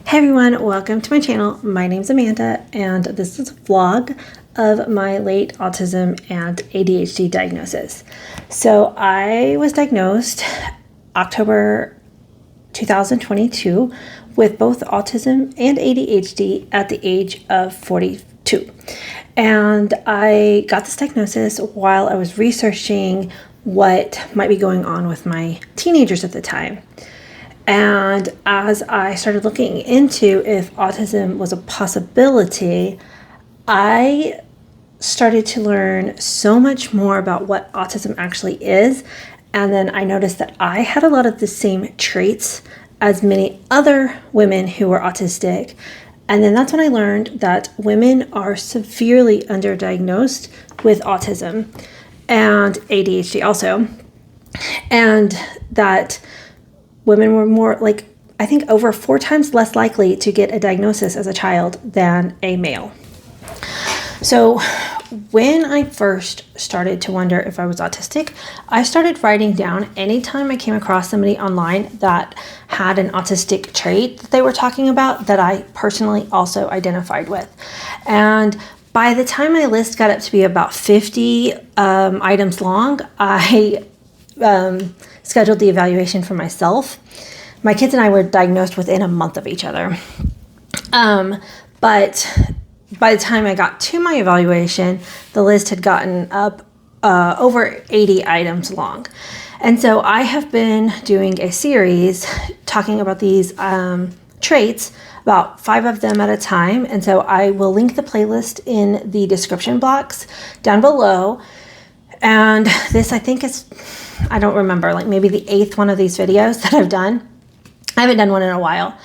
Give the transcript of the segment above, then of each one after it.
Hey everyone, welcome to my channel. My name's Amanda and this is a vlog of my late autism and ADHD diagnosis. So I was diagnosed October 2022 with both autism and ADHD at the age of 42. And I got this diagnosis while I was researching what might be going on with my teenagers at the time. And as I started looking into if autism was a possibility, I started to learn so much more about what autism actually is. And then I noticed that I had a lot of the same traits as many other women who were autistic. And then that's when I learned that women are severely underdiagnosed with autism and ADHD also. And that women were more I think over 4 times less likely to get a diagnosis as a child than a male. So when I first started to wonder if I was autistic, I started writing down anytime I came across somebody online that had an autistic trait that they were talking about that I personally also identified with. And by the time my list got up to be about 50 items long, I scheduled the evaluation for myself. My kids and I were diagnosed within a month of each other. But by the time I got to my evaluation, the list had gotten up over 80 items long. And so I have been doing a series talking about these traits, about 5 of them at a time. And so I will link the playlist in the description box down below. And this, I think, is, I don't remember, like maybe the 8th one of these videos that I've done. I haven't done one in a while.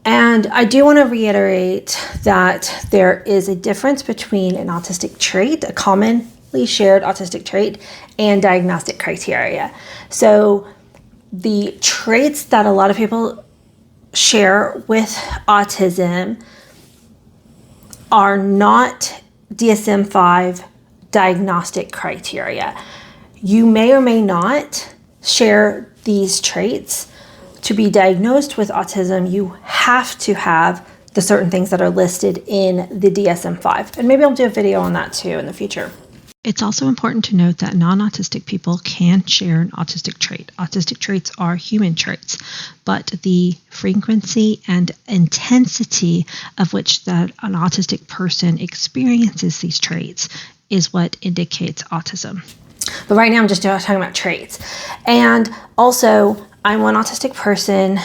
And I do want to reiterate that there is a difference between an autistic trait, a commonly shared autistic trait, and diagnostic criteria. So the traits that a lot of people share with autism are not DSM-5 diagnostic criteria. You may or may not share these traits. To be diagnosed with autism, you have to have the certain things that are listed in the DSM-5. And maybe I'll do a video on that too in the future. It's also important to note that non-autistic people can share an autistic trait. Autistic traits are human traits, but the frequency and intensity of which that an autistic person experiences these traits is what indicates autism. But right now I'm just talking about traits. And also, I'm one autistic person.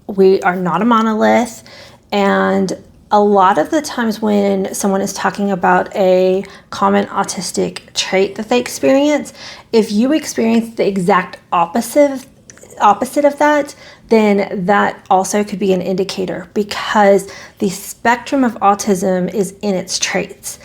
We are not a monolith. And a lot of the times when someone is talking about a common autistic trait that they experience, if you experience the exact opposite of that, then that also could be an indicator, because the spectrum of autism is in its traits.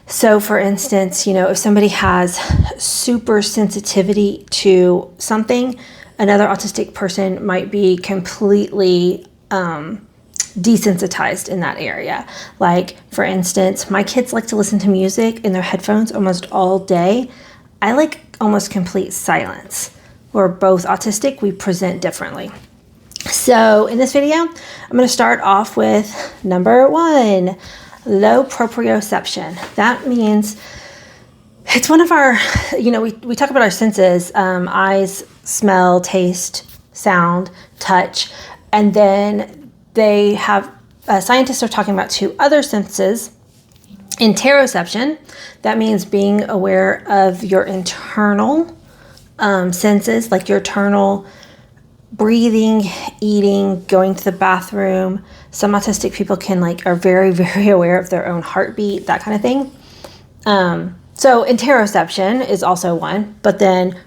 So for instance, if somebody has super sensitivity to something, another autistic person might be completely desensitized in that area. Like, for instance, my kids like to listen to music in their headphones almost all day. I like almost complete silence. We're both autistic, we present differently. So in this video, I'm going to start off with number 1. Low proprioception. That means it's one of our, we talk about our senses, eyes, smell, taste, sound, touch, and then they have, scientists are talking about 2 other senses. Interoception, that means being aware of your internal senses, like your internal breathing, eating, going to the bathroom. Some autistic people are very, very aware of their own heartbeat, that kind of thing. So interoception is also one, but then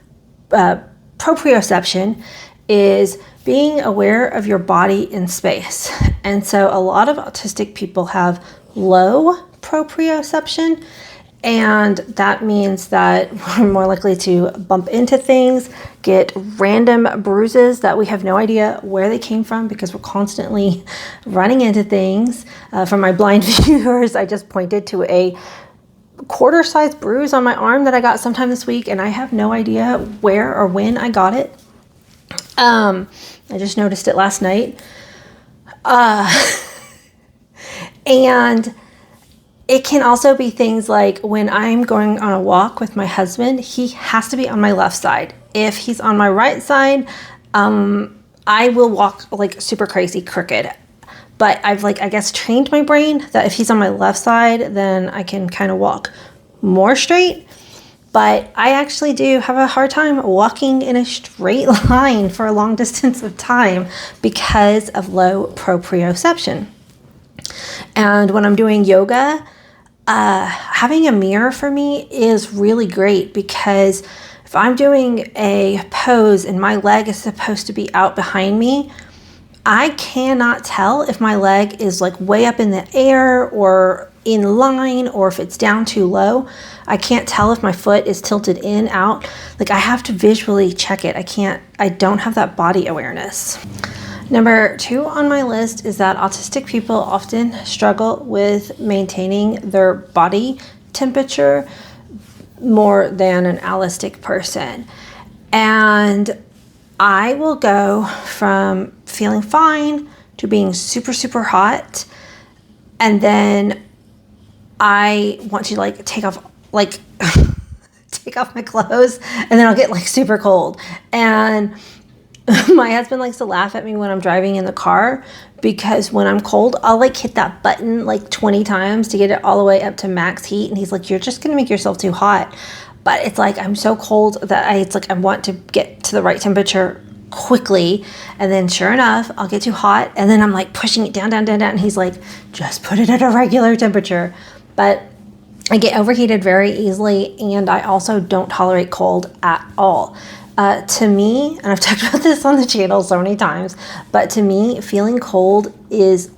proprioception is being aware of your body in space. And so a lot of autistic people have low proprioception, and that means that we're more likely to bump into things, get random bruises that we have no idea where they came from because we're constantly running into things. For my blind viewers, I just pointed to a quarter-sized bruise on my arm that I got sometime this week, and I have no idea where or when I got it. I just noticed it last night. And it can also be things like when I'm going on a walk with my husband, he has to be on my left side. If he's on my right side, I will walk like super crazy crooked. But I've I guess trained my brain that if he's on my left side, then I can kind of walk more straight. But I actually do have a hard time walking in a straight line for a long distance of time because of low proprioception. And when I'm doing yoga, having a mirror for me is really great, because if I'm doing a pose and my leg is supposed to be out behind me, I cannot tell if my leg is way up in the air or in line, or if it's down too low. I can't tell if my foot is tilted in, out. I have to visually check it. I don't have that body awareness. Number 2 on my list is that autistic people often struggle with maintaining their body temperature more than an allistic person. And I will go from feeling fine to being super, super hot. And then I want to take off take off my clothes, and then I'll get super cold. And my husband likes to laugh at me when I'm driving in the car, because when I'm cold, I'll hit that button 20 times to get it all the way up to max heat. And he's like, you're just going to make yourself too hot. But it's I'm so cold that I want to get to the right temperature quickly. And then sure enough, I'll get too hot. And then I'm pushing it down, down, down, down. And he's like, just put it at a regular temperature. But I get overheated very easily. And I also don't tolerate cold at all. To me, and I've talked about this on the channel so many times, but to me, feeling cold is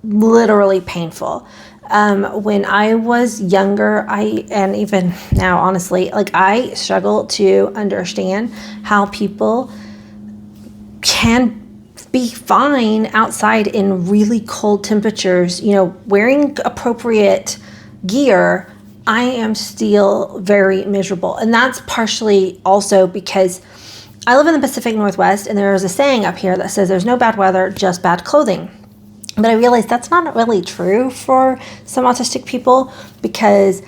literally painful. When I was younger, and even now, honestly, I struggle to understand how people can be fine outside in really cold temperatures, wearing appropriate gear. I am still very miserable. And that's partially also because I live in the Pacific Northwest, and there is a saying up here that says there's no bad weather, just bad clothing. But I realized that's not really true for some autistic people, because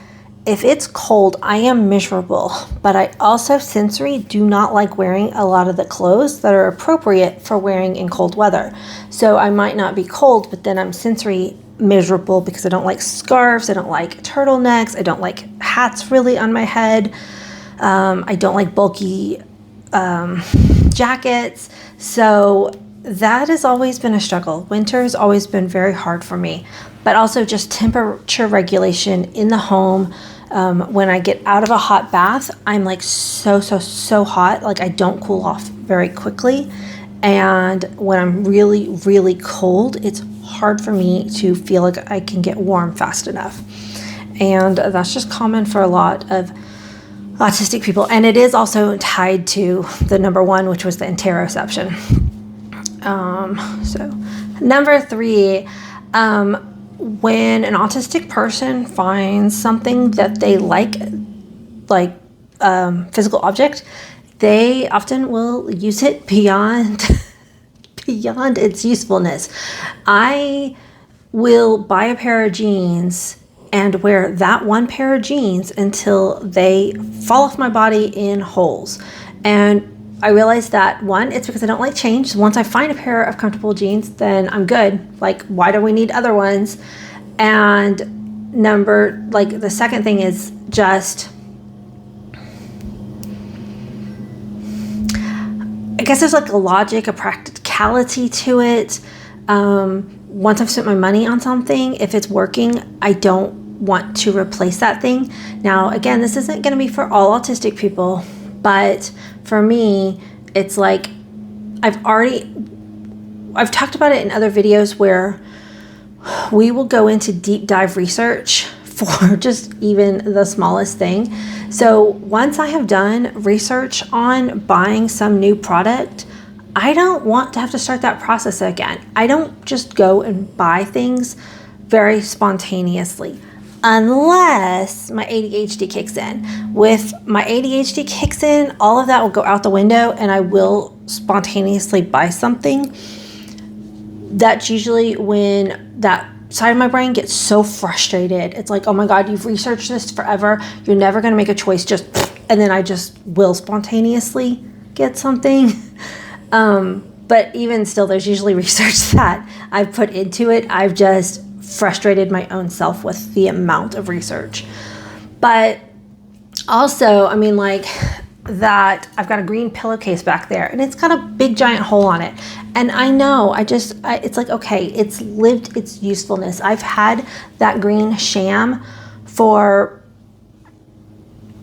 if it's cold, I am miserable. But I also sensory do not like wearing a lot of the clothes that are appropriate for wearing in cold weather. So I might not be cold, but then I'm sensory miserable because I don't like scarves, I don't like turtlenecks, I don't like hats really on my head, I don't like bulky jackets. So that has always been a struggle. Winter has always been very hard for me, but also just temperature regulation in the home. When I get out of a hot bath, I'm so hot. I don't cool off very quickly. And when I'm really, really cold, it's hard for me to feel like I can get warm fast enough. And that's just common for a lot of autistic people. And it is also tied to the number 1, which was the interoception. So number 3, when an autistic person finds something that they like physical object, they often will use it beyond its usefulness. I will buy a pair of jeans and wear that one pair of jeans until they fall off my body in holes. And I realized that, 1, it's because I don't like change. Once I find a pair of comfortable jeans, then I'm good. Why do we need other ones? And the second thing is just, I guess there's a logic, a practicality to it. Once I've spent my money on something, if it's working, I don't want to replace that thing. Now, again, this isn't going to be for all autistic people, but for me, it's I've talked about it in other videos where we will go into deep dive research for just even the smallest thing. So once I have done research on buying some new product, I don't want to have to start that process again. I don't just go and buy things very spontaneously, unless my ADHD kicks in. With my ADHD kicks in, all of that will go out the window and I will spontaneously buy something. that's usually when that side of my brain gets so frustrated. It's like, oh my God, you've researched this forever. You're never going to make a choice, and then I just will spontaneously get something. But even still, there's usually research that I've put into it. I've just frustrated my own self with the amount of research. But also, I mean, like that, I've got a green pillowcase back there and it's got a big giant hole on it. And I know, it's like, okay, it's lived its usefulness. I've had that green sham for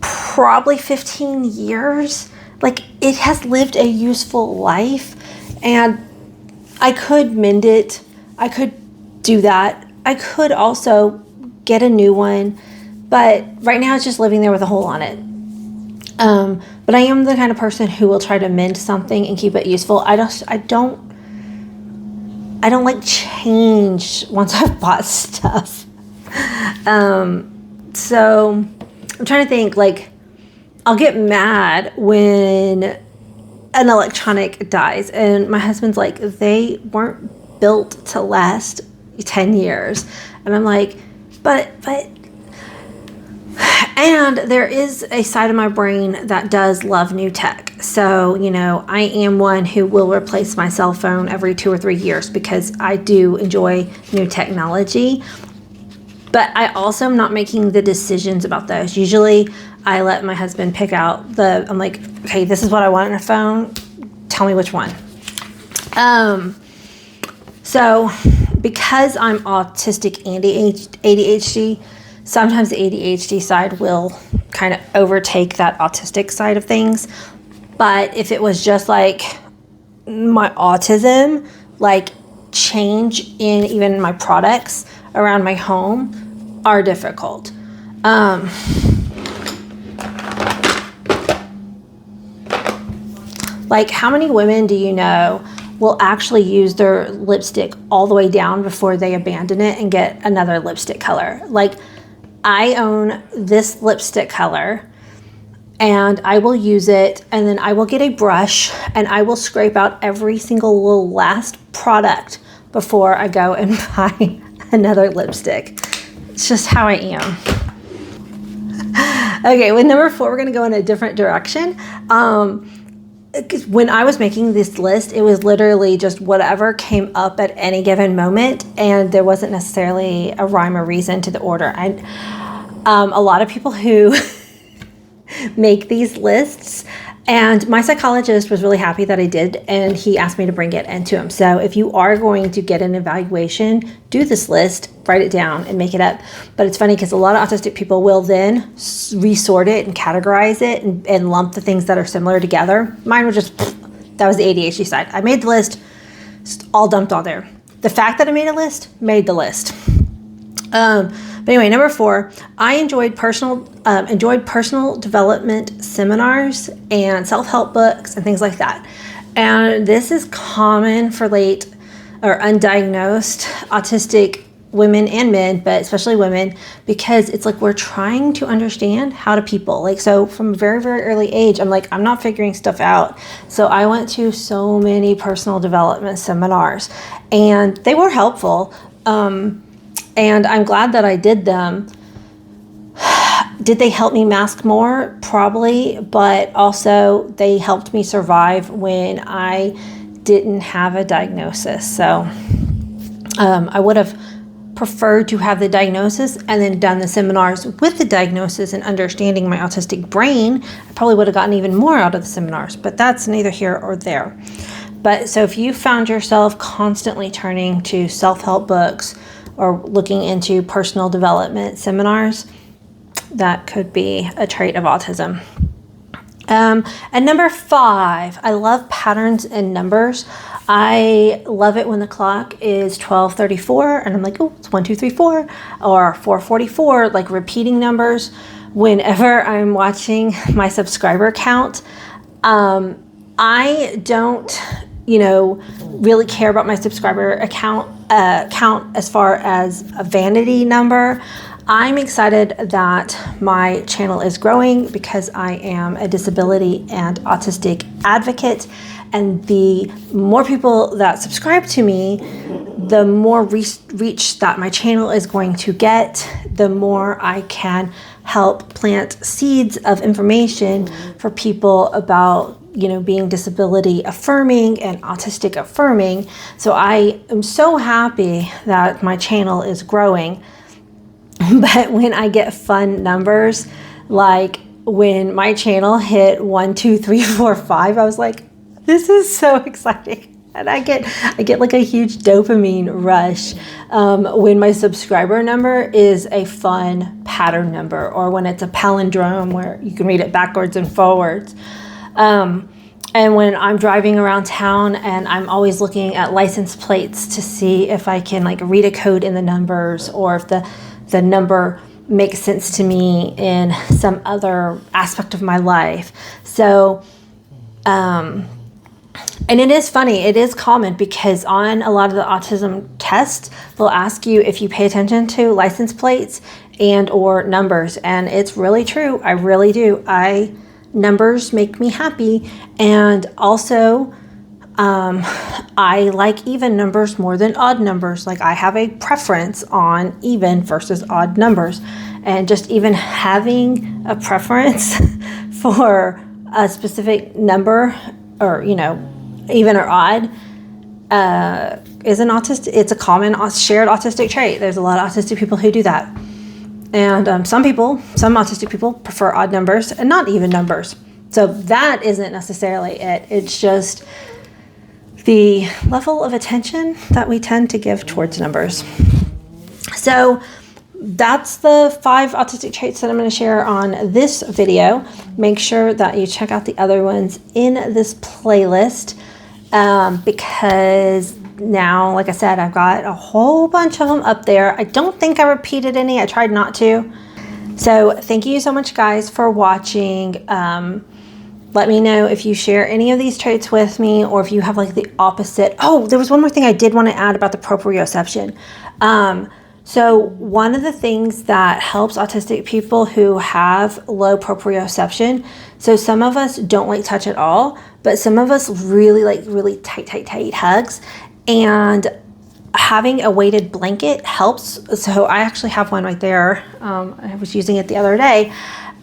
probably 15 years. Like, it has lived a useful life, and I could mend it. I could do that. I could also get a new one, but right now it's just living there with a hole on it. But I am the kind of person who will try to mend something and keep it useful. I don't like change once I've bought stuff. So I'm trying to think, like, I'll get mad when an electronic dies, and my husband's like, they weren't built to last 10 years. And I'm like, but and there is a side of my brain that does love new tech. So, you know, I am one who will replace my cell phone every 2 or 3 years because I do enjoy new technology. But I also am not making the decisions about those. Usually I let my husband pick out I'm like, okay, this is what I want in a phone. Tell me which one. So because I'm autistic and ADHD, sometimes the ADHD side will kind of overtake that autistic side of things. But if it was just like my autism, like change in even my products around my home are difficult. Like, how many women do you know will actually use their lipstick all the way down before they abandon it and get another lipstick color? Like, I own this lipstick color and I will use it, and then I will get a brush and I will scrape out every single little last product before I go and buy another lipstick. It's just how I am. Okay, with number 4, we're going to go in a different direction. When I was making this list, it was literally just whatever came up at any given moment, and there wasn't necessarily a rhyme or reason to the order. A lot of people who make these lists, and my psychologist was really happy that I did, and he asked me to bring it into him. So if you are going to get an evaluation, do this list, write it down, and make it up. But it's funny because a lot of autistic people will then resort it and categorize it and lump the things that are similar together. Mine was just, that was the ADHD side. I made the list, all dumped all there. The fact that I made a list, made the list. But anyway, number 4, I enjoyed personal development seminars and self-help books and things like that. And this is common for late or undiagnosed autistic women and men, but especially women, because it's like we're trying to understand how to people. Like, so from a very, very early age, I'm like, I'm not figuring stuff out. So I went to so many personal development seminars, and they were helpful. And I'm glad that I did them. Did they help me mask more? Probably, but also they helped me survive when I didn't have a diagnosis. So I would have preferred to have the diagnosis and then done the seminars with the diagnosis and understanding my autistic brain. I probably would have gotten even more out of the seminars, but that's neither here or there. But so if you found yourself constantly turning to self-help books or looking into personal development seminars, that could be a trait of autism. And number 5, I love patterns and numbers. I love it when the clock is 12:34 and I'm like, oh, it's 1, 2, 3, 4, or 4:44, like repeating numbers. Whenever I'm watching my subscriber count, I don't, really care about my subscriber count as far as a vanity number. I'm excited that my channel is growing because I am a disability and autistic advocate, And the more people that subscribe to me, the more reach that my channel is going to get, the more I can help plant seeds of information for people about, being disability affirming and autistic affirming. So I am so happy that my channel is growing. But when I get fun numbers, like when my channel hit 1, 2, 3, 4, 5, I was like, this is so exciting. And I get like a huge dopamine rush when my subscriber number is a fun pattern number, or when it's a palindrome where you can read it backwards and forwards. And when I'm driving around town and I'm always looking at license plates to see if I can like read a code in the numbers, or if the number makes sense to me in some other aspect of my life. So, and it is funny, it is common, because on a lot of the autism tests, they'll ask you if you pay attention to license plates and or numbers. And it's really true. I really do. Numbers make me happy. And also, I like even numbers more than odd numbers. Like I have a preference on even versus odd numbers. And just even having a preference for a specific number, or, even or odd, is it's a common shared autistic trait. There's a lot of autistic people who do that. And some autistic people prefer odd numbers and not even numbers. So that isn't necessarily it. It's just the level of attention that we tend to give towards numbers. So that's the 5 autistic traits that I'm going to share on this video. Make sure that you check out the other ones in this playlist, because now, like I said, I've got a whole bunch of them up there. I don't think I repeated any. I tried not to. So thank you so much, guys, for watching. Let me know if you share any of these traits with me, or if you have like the opposite. Oh, there was one more thing I did want to add about the proprioception. So one of the things that helps autistic people who have low proprioception, so some of us don't like touch at all, but some of us really like really tight hugs, and having a weighted blanket helps. So I actually have one right there. I was using it the other day.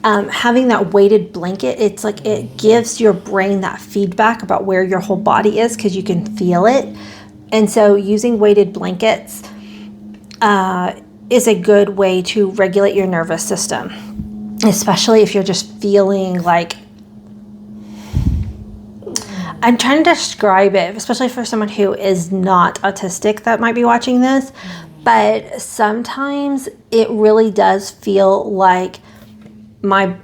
Having that weighted blanket, it's like it gives your brain that feedback about where your whole body is, because you can feel it. And so using weighted blankets is a good way to regulate your nervous system, especially if you're just feeling like, I'm trying to describe it, especially for someone who is not autistic that might be watching this, but sometimes it really does feel like I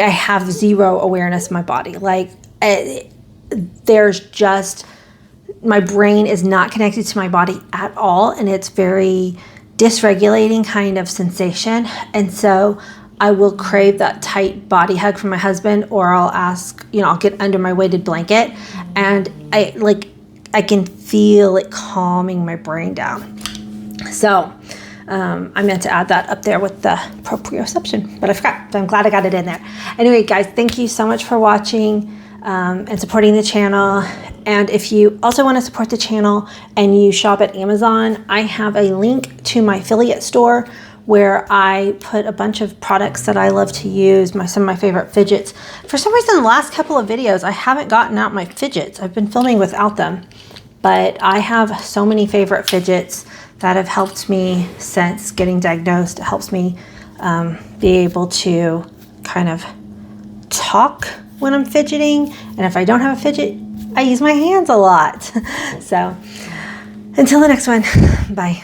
have zero awareness of my body. Like there's just, my brain is not connected to my body at all, and it's very dysregulating kind of sensation. And so I will crave that tight body hug from my husband, or I'll ask, I'll get under my weighted blanket, and I can feel it calming my brain down. So I meant to add that up there with the proprioception, but I forgot. So I'm glad I got it in there. Anyway, guys, thank you so much for watching and supporting the channel. And if you also want to support the channel and you shop at Amazon, I have a link to my affiliate store where I put a bunch of products that I love to use, some of my favorite fidgets. For some reason, the last couple of videos, I haven't gotten out my fidgets. I've been filming without them, but I have so many favorite fidgets that have helped me since getting diagnosed. It helps me be able to kind of talk when I'm fidgeting. And if I don't have a fidget, I use my hands a lot. So until the next one, bye.